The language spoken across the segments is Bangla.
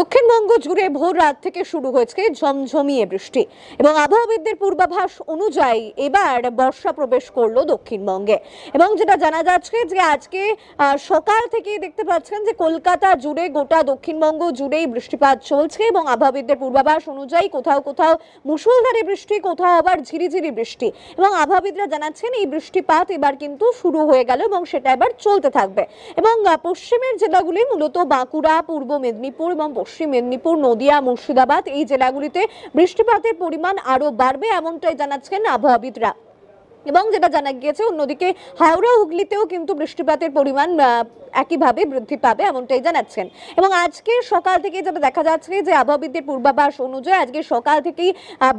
দক্ষিণবঙ্গ জুড়ে ভোর রাত থেকে শুরু হয়েছে ঝমঝমিয়ে বৃষ্টি এবং আবহাওয়াবিদদের পূর্বাভাস অনুযায়ী এবার বর্ষা প্রবেশ করলো দক্ষিণবঙ্গে। এবং যেটা জানা যাচ্ছে যে আজকে সকাল থেকে দেখতে পাচ্ছেন যে কলকাতা জুড়ে গোটা দক্ষিণবঙ্গ জুড়েই বৃষ্টিপাত চলছে এবং আবহাওয়াবিদদের পূর্বাভাস অনুযায়ী কোথাও কোথাও মুষলধারে বৃষ্টি, কোথাও আবার ঝিরিঝিরি বৃষ্টি। এবং আবহাওয়াবিদরা জানাচ্ছেন এই বৃষ্টিপাত এবার কিন্তু শুরু হয়ে গেল এবং সেটা এবার চলতে থাকবে। এবং পশ্চিমের জেলাগুলি মূলত বাঁকুড়া, পূর্ব মেদিনীপুর এবং পশ্চিম মেদিনীপুর, নদিয়া, মুর্শিদাবাদ এই জেলাগুলিতে বৃষ্টিপাতের পরিমাণ আরো বাড়বে এমনটাই জানাচ্ছেন আবহাওয়াবিদরা। এবং যেটা জানা গিয়েছে অন্যদিকে হাওড়া, হুগলিতেও কিন্তু বৃষ্টিপাতের পরিমাণ একইভাবে বৃদ্ধি পাবে এমনটাই জানাচ্ছেন। এবং আজকে সকাল থেকে যেটা দেখা যাচ্ছে যে আবহাওয়াবিদদের পূর্বাভাস অনুযায়ী আজকে সকাল থেকেই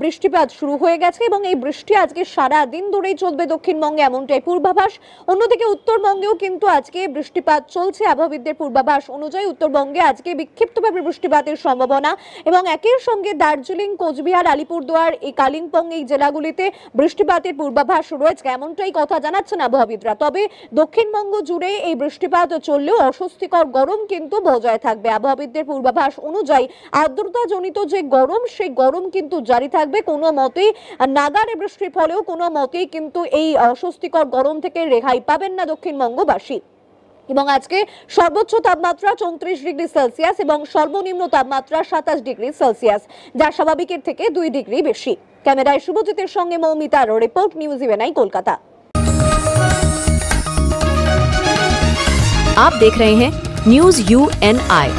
বৃষ্টিপাত শুরু হয়ে গেছে এবং এই বৃষ্টি আজকে সারা দিন ধরেই চলবে দক্ষিণবঙ্গে এমনটাই পূর্বাভাস। অন্যদিকে উত্তরবঙ্গেও কিন্তু আজকে বৃষ্টিপাত চলছে আবহাওয়াবিদদের পূর্বাভাস অনুযায়ী। উত্তরবঙ্গে আজকে বিক্ষিপ্তভাবে বৃষ্টিপাতের সম্ভাবনা এবং একের সঙ্গে দার্জিলিং, কোচবিহার, আলিপুরদুয়ার, এই কালিম্পং এই জেলাগুলিতে বৃষ্টিপাতের পূর্বাভাস রয়েছে এমনটাই কথা জানাচ্ছেন আবহাওয়াবিদরা। তবে দক্ষিণবঙ্গ জুড়ে এই বৃষ্টিপাত চললেও অস্বস্তিকর গরম কিন্তু বজায় থাকবে। আবহাওয়াবিদদের পূর্বাভাস অনুযায়ী আর্দ্রতাজনিত যে গরম, সেই গরম কিন্তু জারি থাকবে। কোনো মতেই নাগারে বৃষ্টির ফলেও কোনো মতেই কিন্তু এই অস্বস্তিকর গরম থেকে রেহাই পাবেন না দক্ষিণবঙ্গবাসী। এবং আজকে সর্বোচ্চ তাপমাত্রা 34 ডিগ্রি সেলসিয়াস এবং সর্বনিম্ন তাপমাত্রা 27 ডিগ্রি সেলসিয়াস, যা স্বাভাবিকের থেকে 2 ডিগ্রি বেশি। ক্যামেরায় শুভজিতের সঙ্গে মৌমিতার রিপোর্ট, নিউজ ইভেনাই, কলকাতা। आप देख रहे हैं न्यूज UNI।